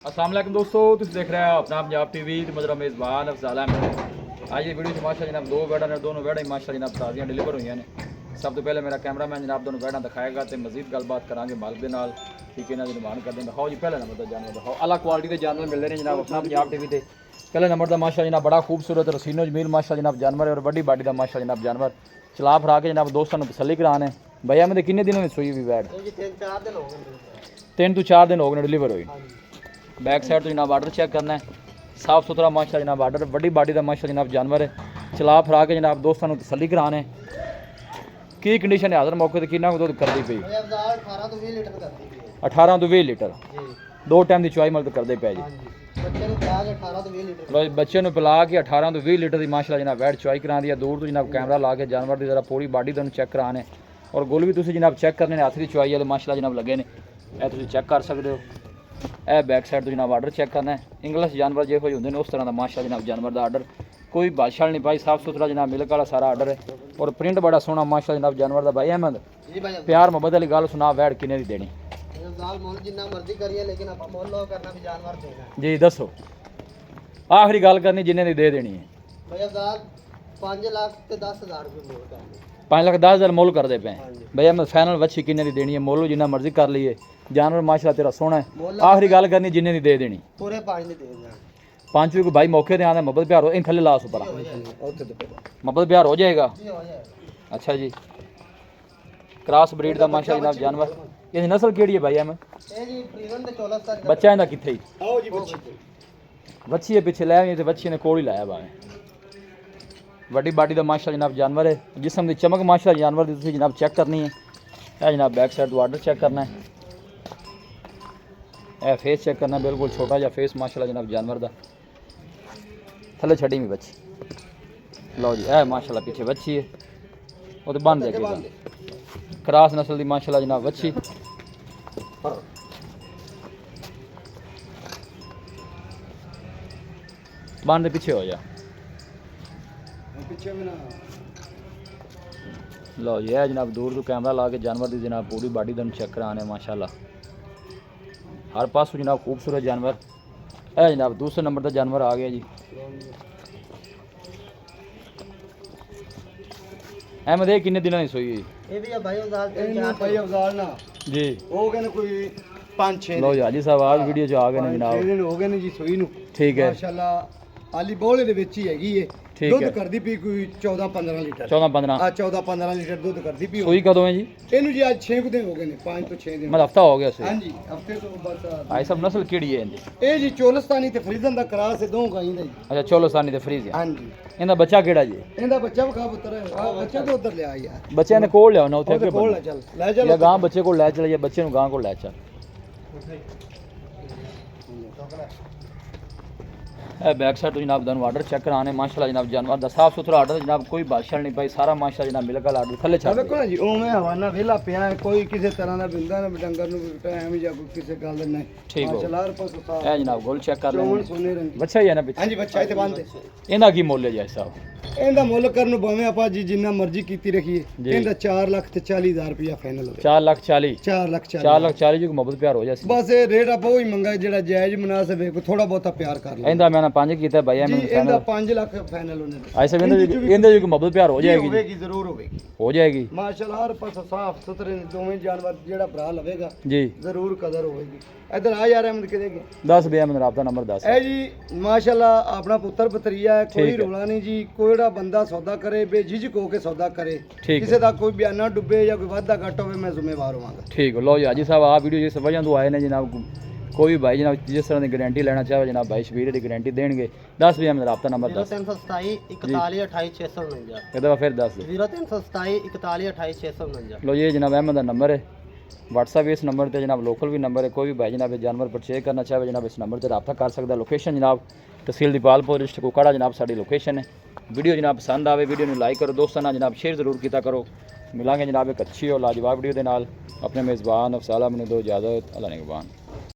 अस्सलाम वालेकुम दोस्तों, तुम देख रहे हो अपना पंजाब टीवी तो मेरा मेज़बान अफजाल अहमद। आज ये वीडियो माशा जनाब दो बैडा ने दोनों बैडा माशा जनाब ताज़ियाँ डिलीवर हुई ने। सब तो पहले मेरा कैमरा मैन जनाब दोनों बैडा दिखाएगा तो मजीद गलबात करांगे मालिक के नाल ठीक है ना निर्माण कर दें। दिखाओ जी पहले नंबर का जानवर दिखाओ, अलग क्वालिटी के जानवर मिल रहे हैं जनाब अपना पंजाब टीवी से। पहले नंबर का माशा जनाब बड़ा खूबसूरत रसीनो जमील माशा जनाब जानवर है और बड़ी बाडी का माशा जनाब जानवर चला फरा के जनाब दोस्तों को तसली कराने। भैया मैं किन्ने दिनों में सुई हुई बैड 3 to 4 दिन हो गए डिलीवर हुई। बैक साइड तो जनाब आर्डर चेक करना है, साफ सुथरा माशा जनाब आर्डर बड़ी बाडी का माशा जनाब जानवर है चला फरा के जनाब दोस्तों को तसली कराने। की कंडीशन है हाजिर मौके कि दुध करती पई 18 तो 20 लीटर दो टाइम की चुआई मतलब करते पे जी। बच्चे को पिला के 18 तो 20 लीटर की माशा जनाब वैट चुआई करा दी है। दूर तो जनाब कैमरा ला के जानवर की जरा पूरी बाडी तुम चेक कराने और गुल भी तुम जनाब चेक करने हथ की चुआई वाले माशा जनाब लगे ने तुम चेक कर सकते हो। यह बैक साइड तो जनाब आर्डर चेक करना है। इंग्लिश जानवर जो होंगे उस तरह का माशा जनाब जानवर का आर्डर कोई बादशाह नहीं पाई, साफ सुथरा जनाब मिल्क वाला सारा आर्डर है और प्रिंट बड़ा सोहना माशा जनाब जानवर का। भाई अहमद प्यार मोहब्बत वाली गल सुना, वैट किन्ने दी देनी जी दसो, आखिरी गल करनी जिन्ने दी दे देनी है 5,10,000 मुल करते पे भैया मैं फाइनल वच्छी किन्ने दी देनी है, मोलो जिन्ना मर्जी कर लीए जानवर माशा तेरा सोहना है। आखिरी गल करनी जिन्ने दी दे देनी पूरे 5 भी भाई मौके ते आना मोहब्बत प्यार हो इन थले लास ऊपर मोहब्बत प्यार हो जाएगा। अच्छा जी क्रॉस ब्रीड का माशा जनाब जानवर ये नस्ल केड़ी है भाई मैं बच्चा इनका किथे वच्छी है पिछे लै वच्छी ने कोल ही लाया भावे वड्डी बाडी का माशा जनाब जानवर है। जिसम की चमक माशा जानवर की जनाब चेक करनी है। यह जनाब बैक साइड तो आर्डर चेक करना है, यह फेस चेक करना है बिल्कुल छोटा जहा फेस माशाल्लाह जनाब जानवर का थले छड़ी भी बच्ची लो जी। यह माशाल्लाह पीछे बच्ची है वो तो बन जाएगी क्रॉस नस्ल की माशाल्लाह जनाब बच्ची बन दे पीछे हो जा लो जी। है जनाब दूर तो कैमरा ला के जानवर की जनाब पूरी बाडी दम चेक कराने माशाल्लाह हर पास जनाब खूबसूरत जानवर है। जनाब दूसरे नंबर का जानवर आ गया जी। अहमद ये किन्ने दिनों की सोई हुई जी कोई 5-6 लो जी हाजी साहब आज वीडियो च आ गए ने जनाब हो गए ने जी सोई नु ठीक है माशाल्लाह आली बोले दे विच ही हैगी है ठीक दुध है करदी पी कोई 14-15 लीटर 14-15 14-15 लीटर दुध करदी पी सोई कदों है जी ਇਹਨੂੰ ਜੀ ਅੱਜ 6 दिन ਹੋ ਗਏ ਨੇ 5 ਤੋਂ 6 ਦਿਨ मतलब हफ्ता हो गया सोई। ਹਾਂਜੀ ਹਫਤੇ ਤੋਂ ਬਸ भाई साहब नस्ल केड़ी है इनकी? ਇਹ ਜੀ ਚੋਲਸਤਾਨੀ ਤੇ ਫਰੀਜ਼ਨ ਦਾ ਕਰਾਸ ਹੈ ਦੋ ਗਾਈਂ ਦਾ ਜੀ। अच्छा चोलोसानी ते फ्रीज है ਹਾਂਜੀ इनका बच्चा केड़ा जी? ਇਹਦਾ ਬੱਚਾ ਵਿਖਾ ਪੁੱਤਰ ਆ ਬੱਚਾ ਤੇ ਉਧਰ ਲਿਆ ਯਾਰ बच्चे ने कोल लिया ना उथे ਉਹਦੇ ਕੋਲ ਲੈ ਚੱਲ ਲੈ ਚੱਲ या गांव बच्चे को ले चल या बच्चे नु गांव को ले चल। बैक साइड तो जनाब दन आर्डर चेक कराने माशाल्लाह जनाब जानवर दा साफ सुथरा आर्डर जनाब कोई बादशाह नहीं पाई सारा माशाल्लाह जनाब मिलक वाला आर्डर थले छड़ ਦੇਖੋ ਨਾ ਜੀ ਉਵੇਂ ਹਵਾਨਾ ਵਿਹਲਾ ਪਿਆ ਹੈ, ਕੋਈ ਕਿਸੇ ਤਰ੍ਹਾਂ ਦਾ ਬਿੰਦਾ ਨਾ ਡੰਗਰ ਨੂੰ ਐਵੇਂ ਜਾਂ ਕੋਈ ਕਿਸੇ ਗੱਲ ਦਾ ਨਹੀਂ ठीक हो ਮਾਸ਼ਾਅੱਲਾ ਹਰ ਪਾਸੋਂ ਸਾਫ ए जनाब गोल चेक कर ਚੌਣ ले ਸੋਨੇ ਰੰਗ बच्चा ही है ना पीछे ਹਾਂਜੀ ਬੱਚਾ ਇੱਥੇ ਬੰਦ इनका की मूल्य है साहब? ਇਹਦਾ ਮੁੱਲ ਕਰਨ ਨੂੰ ਭਾਵੇਂ ਆਪਾਂ ਜੀ ਜਿੰਨਾ ਮਰਜ਼ੀ ਕੀਤੀ ਰੱਖੀਏ ਜੀ। ਇਹਦਾ 4,40,000 ਰੁਪਇਆ ਫਾਈਨਲ ਹੋਵੇ 4,40,000 4,40,000 4,40,000 जी को मोहब्बत प्यार हो जाए ਬਸ ਇਹ ਰੇਟ ਆਪਾਂ ਉਹੀ ਮੰਗਾ ਜਿਹੜਾ ਜਾਇਜ਼ ਮੁਨਾਸਿਬ ਹੈ ਕੋਈ ਥੋੜਾ ਬਹੁਤਾ ਪਿਆਰ ਕਰ ਲਓ इंदा मैंने 5 कीता भाई ਜੀ मैं ਇਹਦਾ 5 ਲੱਖ ਫਾਈਨਲ ਉਹਨੇ ਦਾ ऐसे इंदा जी को मोहब्बत प्यार हो जाएगी जी? ਹੋਵੇਗੀ ਜ਼ਰੂਰ ਹੋਵੇਗੀ हो जाएगी ਮਾਸ਼ਾਅੱਲਾ ਹਰ ਪਾਸੋਂ ਸਾਫ ਸੁਥਰੇ ਨੇ ਦੋਵੇਂ ਜਾਨਵਰ ਜਿਹੜਾ ਭਰਾ ਲਵੇਗਾ जी। ਜ਼ਰੂਰ ਕਦਰ ਹੋਵੇਗੀ। ਇਧਰ ਆ ਯਾਰ ਅਹਿਮਦ ਕਿਹਦੇ ਗਿਆ 10 भैया मैं रबता नंबर 10 ਇਹ ਜੀ ਮਾਸ਼ਾਅੱਲਾ ਆਪਣਾ ਪੁੱਤਰ ਪਤਰੀਆ ਹੈ, ਕੋਈ ਠੀਕ ਹੈ। ਰੋਲਾ ਨਹੀਂ ਜੀ। ਕੋਈ ਜਿਹੜਾ ਬੰਦਾ ਸੌਦਾ ਕਰੇ ਬੇਝਿਜਕ ਹੋ ਕੇ ਸੌਦਾ ਕਰੇ, ਠੀਕ ਕਿਸੇ ਦਾ ਕੋਈ ਬਿਆਨਾ ਡੁੱਬੇ ਜਾਂ ਕੋਈ ਵਾਧਾ ਘੱਟ ਹੋਵੇ मैं ਜ਼ਿੰਮੇਵਾਰ ਹੋਵਾਂਗਾ। ठीक है लो जी हाजी साहब आप वीडियो जिस वजह तो आए ने जनाब कोई भी भाई जनाब जिस तरह की गारंटी लेना चाहे जनाब भाई शबीर की गारंटी देंगे। 10 भैया मैं रबता नंबर 10 0327 41 28 649 एक फिर 10 0327 41 28 649। लो ये जनाब अहमद का नंबर है व्हाट्सएप इस नंबर पर जनाब लोकल भी नंबर है कोई भी भाई जनाब जानवर परचेज करना चाहे जनाब इस नंबर पर रब्ता कर सकता। लोकेशन जनाब तहसील दीपालपुर डिस्ट्रिक्ट कुकाड़ा जनाब साड़ी लोकेशन है। वीडियो जनाब पसंद आए वीडियो में लाइक करो दोस्तों ना जनाब शेयर जरूर किया करो। मिलांगे जनाब एक अच्छी और लाजवाब वीडियो के नाल। अपने मेज़बान अफसाल अहमद दो इजाज़त अल्लाह निगहबान।